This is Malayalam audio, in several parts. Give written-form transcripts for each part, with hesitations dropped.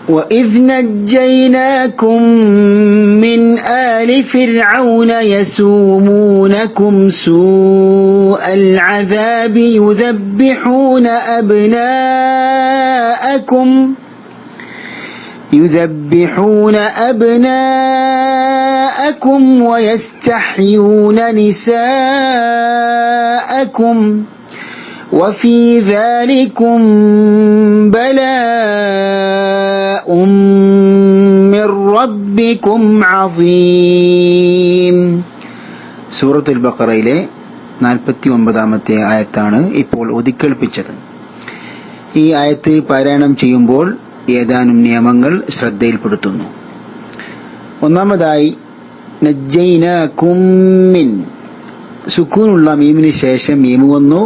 وَإِذْ نَجَّيْنَاكُمْ مِنْ آلِ فِرْعَوْنَ يَسُومُونَكُمْ سُوءَ الْعَذَابِ يُذَبِّحُونَ أَبْنَاءَكُمْ وَيَسْتَحْيُونَ نِسَاءَكُمْ وَفِي ذَلِكُمْ بَلَاءٌ مِّن رَّبِّكُمْ عَظِيمٌ. സൂറത്തുൽ ബഖറയിലെ 49-ാമത്തെ ആയത്താണ് ഇപ്പോൾ ഓതിക്കേൾപ്പിച്ചത്. ഈ ആയത്ത് പാരായണം ചെയ്യുമ്പോൾ ഏതാനും നിയമങ്ങൾ ശ്രദ്ധയിൽപ്പെടുത്തുന്നു. ഒന്നാമതായി നജ്ജൈനാകും മിൻ, സുക്കൂനുള്ള മീമിന് ശേഷം മീമ് വന്നു.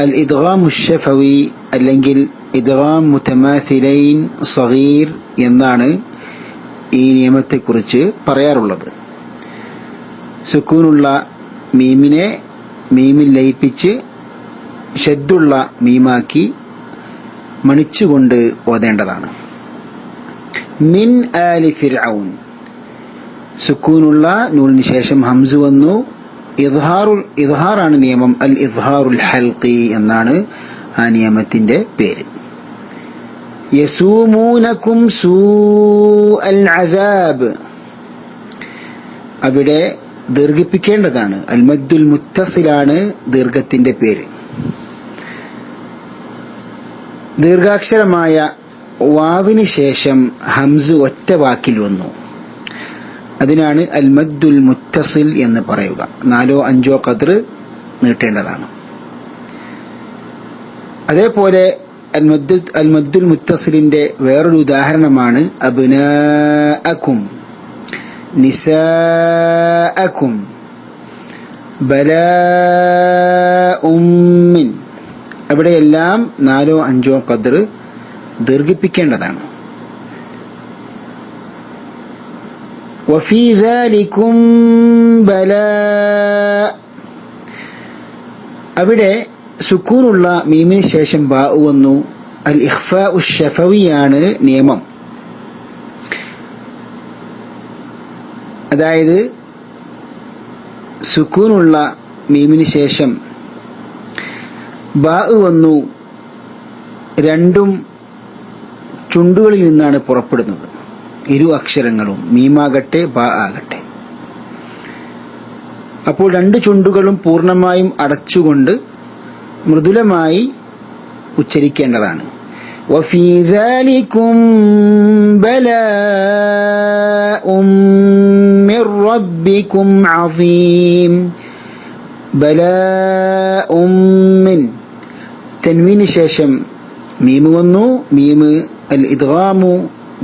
അൽ ഇദ്ഗാമു ശഫവി അല്ലെങ്കിൽ ഇദ്ഗാം മുതമാസിലൈൻ സഗീർ എന്നാണ് ഈ നിയമത്തെക്കുറിച്ച് പറയാറുള്ളത്. സുക്കൂനുള്ള മീമിനെ മീമിൽ ലയിപ്പിച്ച് ഷദ്ദുള്ള മീമാക്കി മണിച്ചുകൊണ്ട് ഓതേണ്ടതാണ്. മിൻ ആലി ഫിർഔൻ, സുക്കൂനുള്ള നൂനിന് ശേഷം ഹംസ് വന്നു. ഇദ്ഹാറാണ് നിയമം. അൽ ഇദ്ഹാറുൽ ഹൽഖി എന്നാണ് ആ നിയമത്തിന്റെ പേര്. യസൂമൂനകും സൂഅൽ അദാബ്, അവിടെ ദീർഘിപ്പിക്കേണ്ടതാണ്. അൽ മദ്ദുൽ മുത്തസിലാണ് ദീർഘത്തിന്റെ പേര്. ദീർഘാക്ഷരമായ വാവിന് ശേഷം ഹംസ് ഒറ്റ വാക്കിൽ വന്നു. അതിനാണ് അൽ മദ്ദുൽ മുത്തസിൽ എന്ന് പറയുക. 4 or 5 ഖദ്ർ നീട്ടേണ്ടതാണ്. അതേപോലെ അൽ മദ്ദുൽ മുത്തസിലിന്റെ വേറൊരു ഉദാഹരണമാണ് അബ്നാഅകും, നിസാഅകും, ബലാഉം മിൻ. അവിടെയെല്ലാം 4 or 5 ഖദ്ർ ദീർഘിപ്പിക്കേണ്ടതാണ്. വഫീ ദാലികും ബലാ, അവിടെ സുക്കൂനുള്ള മീമിന് ശേഷം ബാ വന്നു. അൽ ഇഖ്ഫാഉ ശഫവിയാണ് നിയമം. അതായത് സുക്കൂനുള്ള മീമിന് ശേഷം ബാ വന്നു. രണ്ടും ചുണ്ടുകളിൽ നിന്നാണ് പുറപ്പെടുന്നത്. ഇരു അക്ഷരങ്ങളും, മീമാകട്ടെ ബാ ആകട്ടെ. അപ്പോൾ 2 ചുണ്ടുകളും പൂർണ്ണമായും അടച്ചുകൊണ്ട് മൃദുലമായി ഉച്ചരിക്കേണ്ടതാണ്. വഫീ ദാലികും ബലാഉം മിർ റബ്ബികും അസീം. ബലാഉം മിൻ, തൻവീന് ശേഷം മീമ് വന്നു. മീമ് അൽ ഇദ്ഗാമു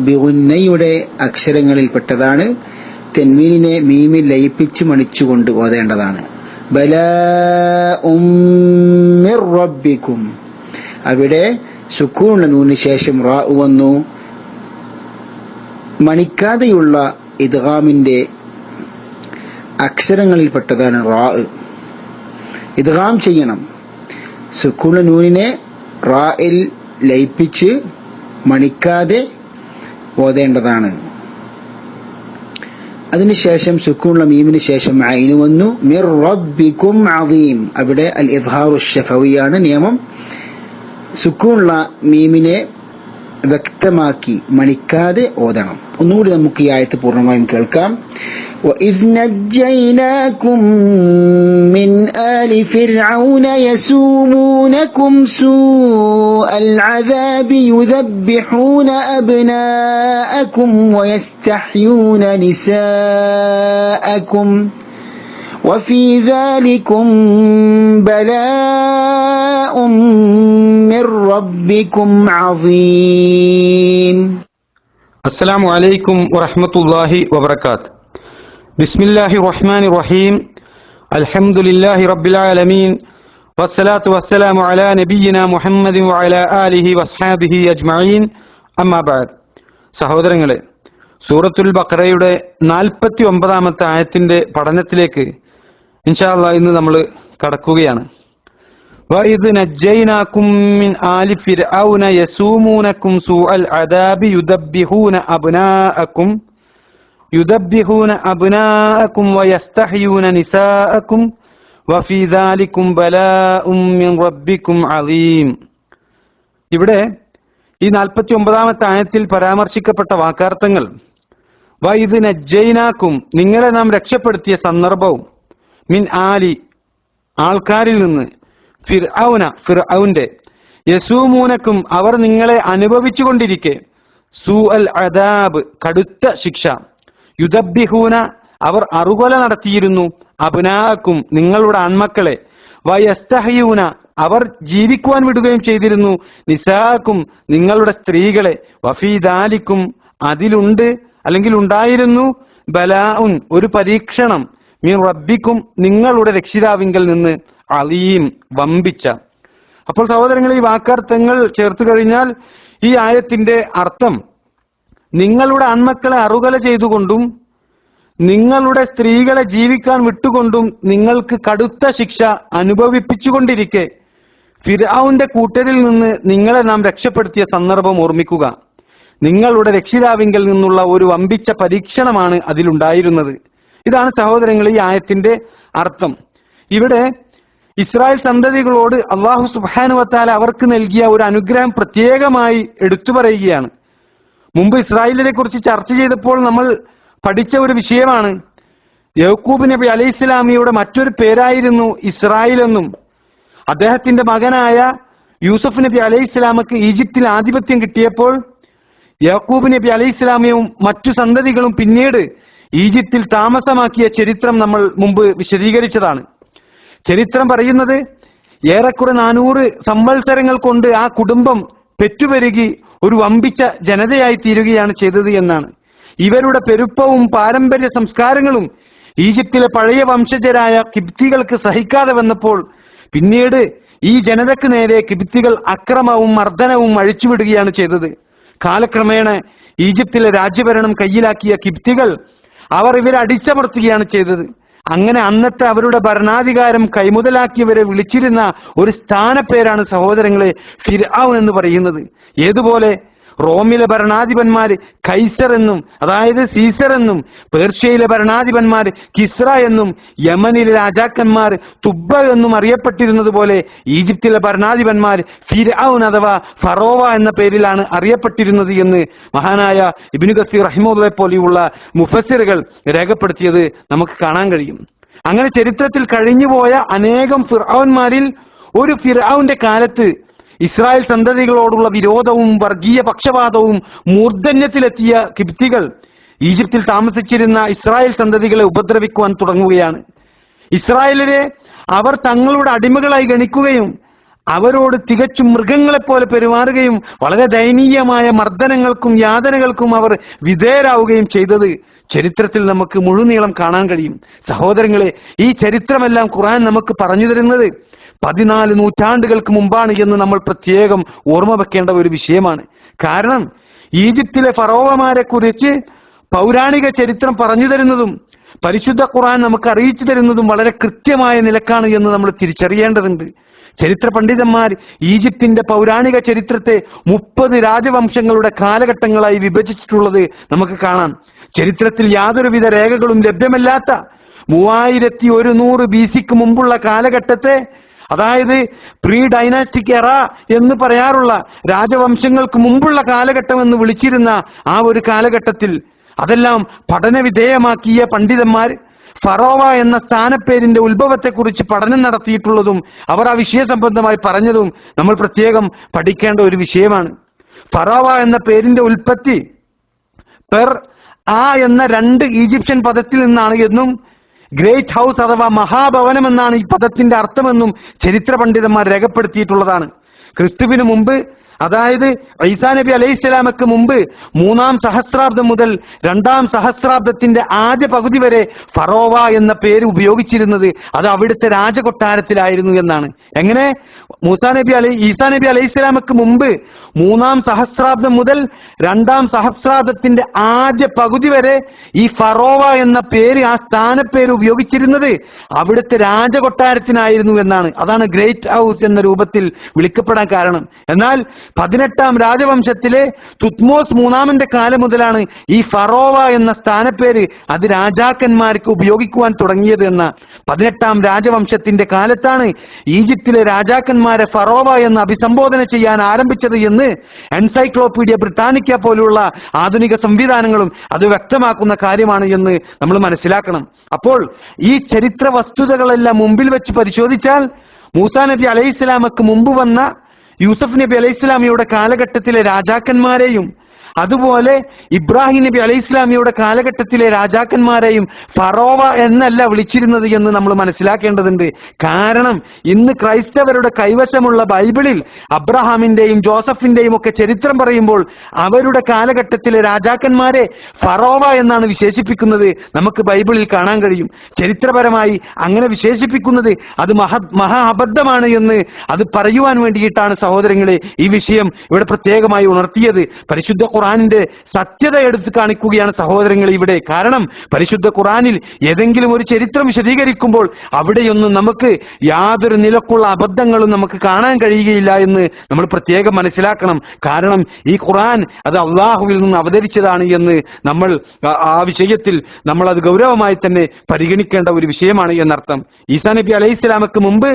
ബിഗുന്നയുടെ അക്ഷരങ്ങളിൽപ്പെട്ടതാണ്. തെൻവീനിനെ മീമിൽ ലയിപ്പിച്ച് മണിച്ചുകൊണ്ട് ഓതേണ്ടതാണ്. ബലാഉം മിർ റബ്ബികും, അവിടെ സുക്കൂനുള്ള നൂനിന് ശേഷം റാ വന്നു. മണിക്കാതെയുള്ള ഇദ്ഗാമിന്റെ അക്ഷരങ്ങളിൽപ്പെട്ടതാണ് റാ. ഇദ്ഗാം ചെയ്യണം. സുക്കൂനുള്ള നൂനിനെ റായിൽ ലയിപ്പിച്ച് മണിക്കാതെ ഓതേണ്ടതാണ്. അതിനുശേഷം സുക്കൂനുള്ള മീമിന് ശേഷം ഐന് വന്നു. മിർ റബ്ബികും അസീം, അവിടെ അൽ ഇദ്ഹാറു ശഫവിയാണ് നിയമം. സുക്കൂനുള്ള മീമിനെ വ്യക്തമാക്കി മണിക്കാതെ ഓതണം. ഒന്നുകൂടി നമുക്ക് ഈ ആയത്ത് പൂർണ്ണമായും കേൾക്കാം. وَإِذْ نَجَّيْنَاكُمْ مِنْ آلِ فِرْعَوْنَ يَسُومُونَكُمْ سُوءَ الْعَذَابِ يُذَبِّحُونَ أَبْنَاءَكُمْ وَيَسْتَحْيُونَ نِسَاءَكُمْ وَفِي ذَلِكُمْ بَلَاءٌ مِّن رَّبِّكُمْ عَظِيمٌ. السلام عليكم ورحمة الله وبركاته. بسم الله الرحمن الرحيم. الحمد لله رب العالمين والصلاة والسلام على نبينا محمد وعلى آله وصحبه أجمعين. أما بعد. സഹോദരങ്ങളെ, സൂറത്തുൽ ബഖറയുടെ 49-ാമത്തെ ആയത്തിന്റെ പഠനത്തിലേക്ക് ഇൻഷാ അല്ലാഹ് ഇന്ന് നമ്മൾ കടക്കുകയാണ്. وَإِذْ نَجَّيْنَاكُمْ مِنْ آلِ فِرْعَوْنَ يَسُومُونَكُمْ سُوءَ الْعَذَابِ يُذَبِّحُونَ أَبْنَاءَكُمْ وَيَسْتَحْيُونَ نِسَاءَكُمْ وَفِي ذَلِكُمْ بَلَاءٌ مِّن رَبِّكُمْ عَظِيمٌ. ഇവിടെ ഈ 49-ാമത്തെ ആയത്തിൽ പരാമർശിക്കപ്പെട്ട വാക്കാർത്ഥങ്ങൾ വൈദ് നജ്ജൈനാക്കും നിങ്ങളെ നാം രക്ഷപ്പെടുത്തിയ സന്ദർഭവും മിൻ ആലി ആൾക്കാരിൽ നിന്ന് ഫിർഔന്റെ യസൂമൂനക്കും അവർ നിങ്ങളെ അനുഭവിച്ചുകൊണ്ടിരിക്കെ സൂ അൽ അദാബ് കടുത്ത ശിക്ഷ യുദബ്ബിഹൂന അവർ അറുകൊല നടത്തിയിരുന്നു അബ്നാഅക്കും നിങ്ങളുടെ ആൺമക്കളെ വയസ്തഹയൂന അവർ ജീവിക്കുവാൻ വിടുകയും ചെയ്തിരുന്നു നിസാഅക്കും നിങ്ങളുടെ സ്ത്രീകളെ വഫീ ദാലിക്കും അതിലുണ്ട് അല്ലെങ്കിൽ ഉണ്ടായിരുന്നു ബലാഉൻ ഒരു പരീക്ഷണം മിൻ റബ്ബിക്കും നിങ്ങളുടെ രക്ഷിതാവിങ്കൽ നിന്ന് അലീം വമ്പിച്ച. അപ്പോൾ സഹോദരങ്ങളെ, ഈ വാക്കർത്ഥങ്ങൾ ചേർത്ത് കഴിഞ്ഞാൽ ഈ ആയത്തിന്റെ അർത്ഥം നിങ്ങളുടെ ആൺമക്കളെ അറുകൊല ചെയ്തുകൊണ്ടും നിങ്ങളുടെ സ്ത്രീകളെ ജീവിക്കാൻ വിട്ടുകൊണ്ടും നിങ്ങൾക്ക് കടുത്ത ശിക്ഷ അനുഭവിപ്പിച്ചുകൊണ്ടിരിക്കെ ഫിർഔന്റെ കൂട്ടരിൽ നിന്ന് നിങ്ങളെ നാം രക്ഷപ്പെടുത്തിയ സന്ദർഭം ഓർമ്മിക്കുക. നിങ്ങളുടെ രക്ഷിതാവിങ്കൽ നിന്നുള്ള ഒരു വമ്പിച്ച പരീക്ഷണമാണ് അതിലുണ്ടായിരുന്നത്. ഇതാണ് സഹോദരങ്ങൾ ഈ ആയത്തിന്റെ അർത്ഥം. ഇവിടെ ഇസ്രായേൽ സന്തതികളോട് അള്ളാഹു സുബ്ഹാനഹു വ തആല അവർക്ക് നൽകിയ ഒരു അനുഗ്രഹം പ്രത്യേകമായി എടുത്തു പറയുകയാണ്. മുമ്പ് ഇസ്രായേലിനെ കുറിച്ച് ചർച്ച ചെയ്തപ്പോൾ നമ്മൾ പഠിച്ച ഒരു വിഷയമാണ് യാക്കൂബ് നബി അലൈഹിസ്സലാമിയുടെ മറ്റൊരു പേരായിരുന്നു ഇസ്രായേൽ എന്നും അദ്ദേഹത്തിന്റെ മകനായ യൂസഫ് നബി അലൈഹിസ്സലാമക്ക് ഈജിപ്തിൽ ആധിപത്യം കിട്ടിയപ്പോൾ യാക്കൂബ് നബി അലൈഹിസ്സലാമിയും മറ്റു സന്തതികളും പിന്നീട് ഈജിപ്തിൽ താമസമാക്കിയ ചരിത്രം നമ്മൾ മുമ്പ് വിശദീകരിച്ചതാണ്. ചരിത്രം പറയുന്നത് ഏറെക്കുറെ 400 സംവത്സരങ്ങൾ കൊണ്ട് ആ കുടുംബം പെറ്റുപെരുകി ഒരു വമ്പിച്ച ജനതയായി തീരുകയാണ് ചെയ്തത് എന്നാണ്. ഇവരുടെ പെരുപ്പവും പാരമ്പര്യ സംസ്കാരങ്ങളും ഈജിപ്തിലെ പഴയ വംശജരായ കിബ്തികൾക്ക് സഹിക്കാതെ വന്നപ്പോൾ പിന്നീട് ഈ ജനതയ്ക്ക് നേരെ കിബ്തികൾ അക്രമവും മർദ്ദനവും അഴിച്ചുവിടുകയാണ് ചെയ്തത്. കാലക്രമേണ ഈജിപ്തിലെ രാജ്യഭരണം കയ്യിലാക്കിയ കിബ്തികൾ അവർ ഇവരെ അടിച്ചമർത്തുകയാണ് ചെയ്തത്. അങ്ങനെ അന്നത്തെ അവരുടെ ഭരണാധികാരം കൈമുതലാക്കിയവരെ വിളിച്ചിരുന്ന ഒരു സ്ഥാനപ്പേരാണ് സഹോദരങ്ങളെ ഫിർഔൻ എന്ന് പറയുന്നത്. ഏതുപോലെ റോമിലെ ഭരണാധിപന്മാര് കൈസർ എന്നും അതായത് സീസർ എന്നും പേർഷ്യയിലെ ഭരണാധിപന്മാർ കിസ്ര എന്നും യമനിലെ രാജാക്കന്മാർ തുബ്ബ എന്നും അറിയപ്പെട്ടിരുന്നത് പോലെ ഈജിപ്തിലെ ഭരണാധിപന്മാർ ഫിർഔൻ അഥവാ ഫറോവ എന്ന പേരിലാണ് അറിയപ്പെട്ടിരുന്നത് എന്ന് മഹാനായ ഇബ്നു കസീർ റഹിമഹുള്ളയെ പോലെയുള്ള മുഫസ്സിറുകൾ രേഖപ്പെടുത്തിയത് നമുക്ക് കാണാൻ കഴിയും. അങ്ങനെ ചരിത്രത്തിൽ കഴിഞ്ഞുപോയ അനേകം ഫിർഔന്മാരിൽ ഒരു ഫിർഔന്റെ കാലത്ത് ഇസ്രായേൽ സന്തതികളോടുള്ള വിരോധവും വർഗീയ പക്ഷപാതവും മൂർധന്യത്തിലെത്തിയ കിബ്തികൾ ഈജിപ്തിൽ താമസിച്ചിരുന്ന ഇസ്രായേൽ സന്തതികളെ ഉപദ്രവിക്കുവാൻ തുടങ്ങുകയാണ്. ഇസ്രായേലിനെ അവർ തങ്ങളുടെ അടിമകളായി ഗണിക്കുകയും അവരോട് തികച്ചും മൃഗങ്ങളെപ്പോലെ പെരുമാറുകയും വളരെ ദയനീയമായ മർദ്ദനങ്ങൾക്കും യാതനകൾക്കും അവർ വിധേയരാവുകയും ചെയ്തത് ചരിത്രത്തിൽ നമുക്ക് മുഴുനീളം കാണാൻ കഴിയും. സഹോദരങ്ങളെ, ഈ ചരിത്രമെല്ലാം ഖുർആൻ നമുക്ക് പറഞ്ഞു തരുന്നത് 14 നൂറ്റാണ്ടുകൾക്ക് മുമ്പാണ് എന്ന് നമ്മൾ പ്രത്യേകം ഓർമ്മ വെക്കേണ്ട ഒരു വിഷയമാണ്. കാരണം ഈജിപ്തിലെ ഫറോവമാരെ കുറിച്ച് പൗരാണിക ചരിത്രം പറഞ്ഞു തരുന്നതും പരിശുദ്ധ ഖുർആൻ നമുക്ക് അറിയിച്ചു തരുന്നതും വളരെ കൃത്യമായ നിലക്കാണ് എന്ന് നമ്മൾ തിരിച്ചറിയേണ്ടതുണ്ട്. ചരിത്ര പണ്ഡിതന്മാർ ഈജിപ്തിന്റെ പൗരാണിക ചരിത്രത്തെ 30 രാജവംശങ്ങളുടെ കാലഘട്ടങ്ങളായി വിഭജിച്ചിട്ടുള്ളത് നമുക്ക് കാണാം. ചരിത്രത്തിൽ യാതൊരുവിധ രേഖകളും ലഭ്യമല്ലാത്ത 3100 BC മുമ്പുള്ള കാലഘട്ടത്തെ, അതായത് പ്രീ ഡൈനാസ്റ്റിക് എറ എന്ന് പറയാറുള്ള രാജവംശങ്ങൾക്ക് മുമ്പുള്ള കാലഘട്ടം എന്ന് വിളിച്ചിരുന്ന ആ ഒരു കാലഘട്ടത്തിൽ അതെല്ലാം പഠനവിധേയമാക്കിയ പണ്ഡിതന്മാർ ഫറോവ എന്ന സ്ഥാനപ്പേരിന്റെ ഉത്ഭവത്തെക്കുറിച്ച് പഠനം നടത്തിയിട്ടുള്ളതും അവർ ആ വിഷയ സംബന്ധമായി പറഞ്ഞതും നമ്മൾ പ്രത്യേകം പഠിക്കേണ്ട ഒരു വിഷയമാണ്. ഫറോവ എന്ന പേരിന്റെ ഉൽപ്പത്തി പെർ ആ എന്ന 2 ഈജിപ്ഷ്യൻ പദത്തിൽ നിന്നാണ് എന്നും ഗ്രേറ്റ് ഹൗസ് അഥവാ മഹാഭവനം എന്നാണ് ഈ പദത്തിന്റെ അർത്ഥമെന്നും ചരിത്ര പണ്ഡിതന്മാർ രേഖപ്പെടുത്തിയിട്ടുള്ളതാണ്. ക്രിസ്തുവിന് മുമ്പ് അതായത് ഈസാ നബി അലൈഹിസ്സലാമക്ക് മുമ്പ് 3-ാം സഹസ്രാബ്ദം മുതൽ 2-ാം സഹസ്രാബ്ദത്തിന്റെ ആദ്യ പകുതി വരെ ഫറോവ എന്ന പേര് ഉപയോഗിച്ചിരുന്നത് അത് അവിടുത്തെ രാജകൊട്ടാരത്തിലായിരുന്നു എന്നാണ്. എങ്ങനെ? ഈസാ നബി അലൈഹിസ്സലാമക്ക് മുമ്പ് 3-ാം സഹസ്രാബ്ദം മുതൽ 2-ാം സഹസ്രാബ്ദത്തിന്റെ ആദ്യ പകുതി വരെ ഈ ഫറോവ എന്ന പേര്, ആ സ്ഥാനപ്പേര് ഉപയോഗിച്ചിരുന്നത് അവിടുത്തെ രാജകൊട്ടാരത്തിനായിരുന്നു എന്നാണ്. അതാണ് ഗ്രേറ്റ് ഹൗസ് എന്ന രൂപത്തിൽ വിളിക്കപ്പെടാൻ കാരണം. എന്നാൽ 18-ാം രാജവംശത്തിലെ തുത്മോസ് 3-ാമന്റെ കാലം മുതലാണ് ഈ ഫറോവ എന്ന സ്ഥാനപ്പേര് അത് രാജാക്കന്മാർക്ക് ഉപയോഗിക്കുവാൻ തുടങ്ങിയത് എന്ന 18-ാം രാജവംശത്തിന്റെ കാലത്താണ് ഈജിപ്തിലെ രാജാക്കന്മാരെ ഫറോവ എന്ന് അഭിസംബോധന ചെയ്യാൻ ആരംഭിച്ചത് എന്ന് എൻസൈക്ലോപീഡിയ ബ്രിട്ടാനിക്ക പോലുള്ള ആധുനിക സംവിധാനങ്ങളും അത് വ്യക്തമാക്കുന്ന കാര്യമാണ് എന്ന് നമ്മൾ മനസ്സിലാക്കണം. അപ്പോൾ ഈ ചരിത്ര വസ്തുതകളെല്ലാം മുമ്പിൽ വെച്ച് പരിശോധിച്ചാൽ മൂസാ നബി അലൈഹിസ്സലാമക്ക് മുമ്പ് വന്ന യൂസഫ് നബി അലൈഹിസ്സലാമിയുടെ കാലഘട്ടത്തിലെ രാജാക്കന്മാരെയും അതുപോലെ ഇബ്രാഹിം നബി അലൈഹിസ്സലാമിയുടെ കാലഘട്ടത്തിലെ രാജാക്കന്മാരെയും ഫറോവ എന്നല്ല വിളിച്ചിരുന്നത് എന്ന് നമ്മൾ മനസ്സിലാക്കേണ്ടതുണ്ട്. കാരണം ഇന്ന് ക്രൈസ്തവരുടെ കൈവശമുള്ള ബൈബിളിൽ അബ്രഹാമിന്റെയും ജോസഫിന്റെയും ഒക്കെ ചരിത്രം പറയുമ്പോൾ അവരുടെ കാലഘട്ടത്തിലെ രാജാക്കന്മാരെ ഫറോവ എന്നാണ് വിശേഷിപ്പിക്കുന്നത് നമുക്ക് ബൈബിളിൽ കാണാൻ കഴിയും. ചരിത്രപരമായി അങ്ങനെ വിശേഷിപ്പിക്കുന്നത് അത് മഹാ അബദ്ധമാണ് എന്ന് അത് പറയുവാൻ വേണ്ടിയിട്ടാണ് സഹോദരങ്ങളെ ഈ വിഷയം ഇവിടെ പ്രത്യേകമായി ഉണർത്തിയത്. പരിശുദ്ധ ഖുർആനിന്റെ സത്യത എടുത്തു കാണിക്കുകയാണ് സഹോദരങ്ങളെ ഇവിടെ. കാരണം പരിശുദ്ധ ഖുർആനിൽ ഏതെങ്കിലും ഒരു ചരിത്രം വിശദീകരിക്കുമ്പോൾ അവിടെയൊന്നും നമുക്ക് യാതൊരു നിലക്കുള്ള അബദ്ധങ്ങളും നമുക്ക് കാണാൻ കഴിയുകയില്ല എന്ന് നമ്മൾ പ്രത്യേകം മനസ്സിലാക്കണം. കാരണം ഈ ഖുർആൻ അത് അള്ളാഹുവിൽ നിന്ന് അവതരിച്ചതാണ് എന്ന് നമ്മൾ ആ വിഷയത്തിൽ നമ്മൾ അത് ഗൗരവമായി തന്നെ പരിഗണിക്കേണ്ട ഒരു വിഷയമാണ് എന്നർത്ഥം. ഈസാ നബി അലൈഹിസ്സലാമക്ക് മുമ്പ്,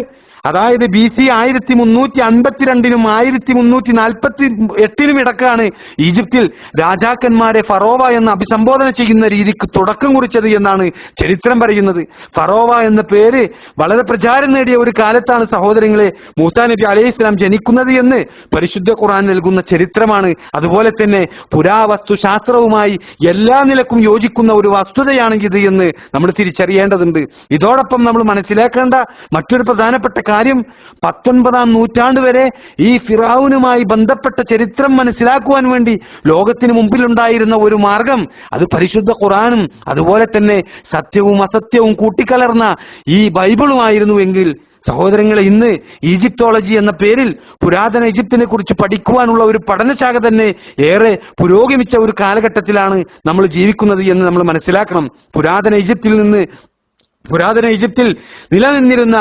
അതായത് BC 1352-നും 1348-നും ഇടക്കാണ് ഈജിപ്തിൽ രാജാക്കന്മാരെ ഫറോവ എന്ന് അഭിസംബോധന ചെയ്യുന്ന രീതിക്ക് തുടക്കം കുറിച്ചത് എന്നാണ് ചരിത്രം പറയുന്നത്. ഫറോവ എന്ന പേര് വളരെ പ്രചാരം നേടിയ ഒരു കാലത്താണ് സഹോദരങ്ങളെ മൂസാ നബി അലൈഹിസ്സലാം ജനിക്കുന്നത് എന്ന് പരിശുദ്ധ ഖുർആൻ നൽകുന്ന ചരിത്രമാണ്. അതുപോലെ തന്നെ പുരാവസ്തു ശാസ്ത്രവുമായി എല്ലാ നിലക്കും യോജിക്കുന്ന ഒരു വസ്തുതയാണ് ഇത് എന്ന് നമ്മൾ തിരിച്ചറിയേണ്ടതുണ്ട്. ഇതോടൊപ്പം നമ്മൾ മനസ്സിലാക്കേണ്ട മറ്റൊരു പ്രധാനപ്പെട്ട കാര്യം 19-ാം നൂറ്റാണ്ട് വരെ ഈ ഫിറഔനുമായി ബന്ധപ്പെട്ട ചരിത്രം മനസ്സിലാക്കുവാൻ വേണ്ടി ലോകത്തിന് മുമ്പിലുണ്ടായിരുന്ന ഒരു മാർഗം അത് പരിശുദ്ധ ഖുർആനും അതുപോലെ തന്നെ സത്യവും അസത്യവും കൂട്ടിക്കലർന്ന ഈ ബൈബിളുമായിരുന്നു എങ്കിൽ സഹോദരങ്ങളെ ഇന്ന് ഈജിപ്തോളജി എന്ന പേരിൽ പുരാതന ഈജിപ്തിനെ കുറിച്ച് പഠിക്കുവാനുള്ള ഒരു പഠനശാഖ തന്നെ ഏറെ പുരോഗമിച്ച ഒരു കാലഘട്ടത്തിലാണ് നമ്മൾ ജീവിക്കുന്നത് എന്ന് നമ്മൾ മനസ്സിലാക്കണം. പുരാതന ഈജിപ്തിൽ നിലനിന്നിരുന്ന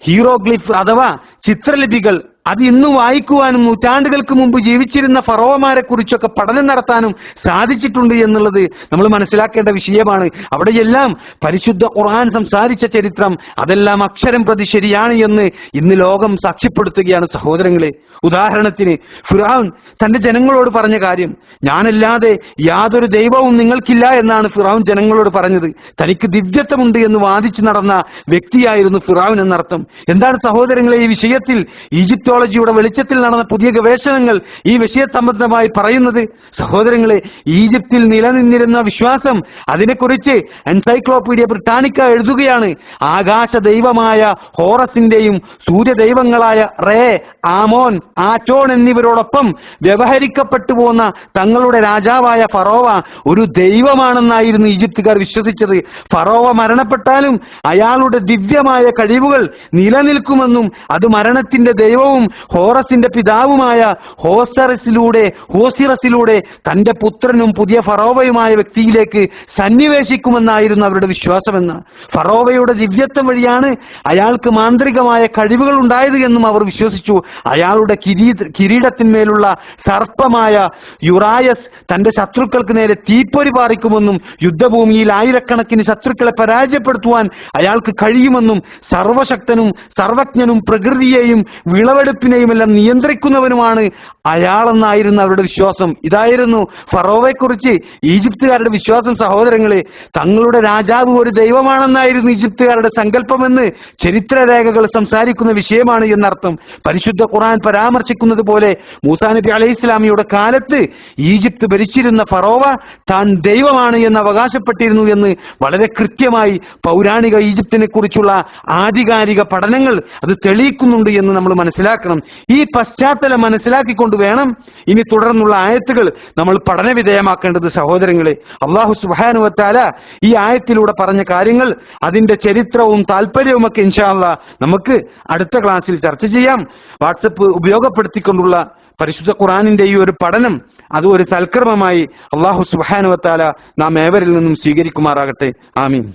ഹീറോഗ്ലിഫ് അഥവാ ചിത്രലിപികൾ അത് ഇന്ന് വായിക്കുവാനും നൂറ്റാണ്ടുകൾക്ക് മുമ്പ് ജീവിച്ചിരുന്ന ഫറോവമാരെ കുറിച്ചൊക്കെ പഠനം നടത്താനും സാധിച്ചിട്ടുണ്ട് എന്നുള്ളത് നമ്മൾ മനസ്സിലാക്കേണ്ട വിഷയമാണ്. അവിടെയെല്ലാം പരിശുദ്ധ ഖുർആൻ സംസാരിച്ച ചരിത്രം അതെല്ലാം അക്ഷരം പ്രതി ശരിയാണ് എന്ന് ഇന്ന് ലോകം സാക്ഷ്യപ്പെടുത്തുകയാണ് സഹോദരങ്ങളെ. ഉദാഹരണത്തിന് ഫിറഔൻ തന്റെ ജനങ്ങളോട് പറഞ്ഞ കാര്യം, ഞാനല്ലാതെ യാതൊരു ദൈവവും നിങ്ങൾക്കില്ല എന്നാണ് ഫിറഔൻ ജനങ്ങളോട് പറഞ്ഞത്. തനിക്ക് ദിവ്യത്വമുണ്ട് എന്ന് വാദിച്ചു നടന്ന വ്യക്തിയായിരുന്നു ഫിറഔൻ എന്നർത്ഥം. എന്താണ് സഹോദരങ്ങളെ ഈ വിഷയത്തിൽ ഈജിപ്തോളജിയുടെ വെളിച്ചത്തിൽ നടന്ന പുതിയ ഗവേഷണങ്ങൾ ഈ വിഷയ സംബന്ധമായി പറയുന്നത്? സഹോദരങ്ങളെ, ഈജിപ്തിൽ നിലനിന്നിരുന്ന വിശ്വാസം, അതിനെക്കുറിച്ച് എൻസൈക്ലോപീഡിയ ബ്രിട്ടാനിക്ക എഴുതുകയാണ്. ആകാശ ദൈവമായ ഹോറസിന്റെയും സൂര്യദൈവങ്ങളായ റേ, ആമോൻ, ആറ്റോൺ എന്നിവരോടൊപ്പം വ്യവഹരിക്കപ്പെട്ടു പോന്ന തങ്ങളുടെ രാജാവായ ഫറോവ ഒരു ദൈവമാണെന്നായിരുന്നു ഈജിപ്തുകാർ വിശ്വസിച്ചത്. ഫറോവ മരണപ്പെട്ടാലും അയാളുടെ ദിവ്യമായ കഴിവുകൾ നിലനിൽക്കുമെന്നും അത് മരണത്തിന്റെ ദൈവവും ഹോറസിന്റെ പിതാവുമായ ഹോസിറസിലൂടെ തന്റെ പുത്രനും പുതിയ ഫറോവയുമായ വ്യക്തിയിലേക്ക് സന്നിവേശിക്കുമെന്നായിരുന്നു അവരുടെ വിശ്വാസമെന്ന്. ഫറോവയുടെ ദിവ്യത്വം വഴിയാണ് അയാൾക്ക് മാന്ത്രികമായ കഴിവുകൾ ഉണ്ടായത് എന്നും അവർ വിശ്വസിച്ചു. അയാളുടെ കിരീടത്തിന്മേലുള്ള സർപ്പമായ യുറായസ് തന്റെ ശത്രുക്കൾക്ക് നേരെ തീപ്പൊരി പാറിക്കുമെന്നും യുദ്ധഭൂമിയിൽ ആയിരക്കണക്കിന് ശത്രുക്കളെ പരാജയപ്പെടുത്തുവാൻ അയാൾക്ക് കഴിയുമെന്നും സർവശക്തനും സർവജ്ഞനും പ്രകൃതിയെയും വിളവെടുപ്പിനെയും എല്ലാം നിയന്ത്രിക്കുന്നവനുമാണ് അയാളെന്നായിരുന്നു അവരുടെ വിശ്വാസം. ഇതായിരുന്നു ഫറോവയെക്കുറിച്ച് ഈജിപ്തുകാരുടെ വിശ്വാസം. സഹോദരങ്ങളെ, തങ്ങളുടെ രാജാവ് ഒരു ദൈവമാണെന്നായിരുന്നു ഈജിപ്തുകാരുടെ സങ്കല്പമെന്ന് ചരിത്രരേഖകൾ സംസാരിക്കുന്ന വിഷയമാണ് എന്നർത്ഥം. പരിശുദ്ധ ഖുർആൻ പരാമർശിക്കുന്നത് പോലെ മൂസാ നബി അലൈഹിസ്സലാമിയുടെ കാലത്ത് ഈജിപ്ത് ഭരിച്ചിരുന്ന ഫറോവ താൻ ദൈവമാണ് എന്ന് അവകാശപ്പെട്ടിരുന്നു എന്ന് വളരെ കൃത്യമായി പൗരാണിക ഈജിപ്തിനെ കുറിച്ചുള്ള ആധികാരിക പഠനങ്ങൾ അത് തെളിയിക്കുന്നുണ്ട് എന്ന് നമ്മൾ മനസ്സിലാക്കണം. മനസ്സിലാക്കണം. ഈ പശ്ചാത്തലം മനസ്സിലാക്കിക്കൊണ്ട് വേണം ഇനി തുടർന്നുള്ള ആയത്തുകൾ നമ്മൾ പഠനവിധേയമാക്കേണ്ടത്. സഹോദരങ്ങളെ, അല്ലാഹു സുബ്ഹാനഹു വ തആല ഈ ആയത്തിലൂടെ പറഞ്ഞ കാര്യങ്ങൾ, അതിന്റെ ചരിത്രവും താല്പര്യവും ഒക്കെ ഇൻഷാ അല്ലാഹ് നമുക്ക് അടുത്ത ക്ലാസ്സിൽ ചർച്ച ചെയ്യാം. വാട്സപ്പ് ഉപയോഗപ്പെടുത്തിക്കൊണ്ടുള്ള പരിശുദ്ധ ഖുർആനിന്റെ ഈ ഒരു പഠനം അത് ഒരു സൽക്കർമ്മമായി അല്ലാഹു സുബ്ഹാനഹു വ തആല നാം ഏവരിൽ നിന്നും സ്വീകരിക്കുമാറാകട്ടെ. ആമീൻ.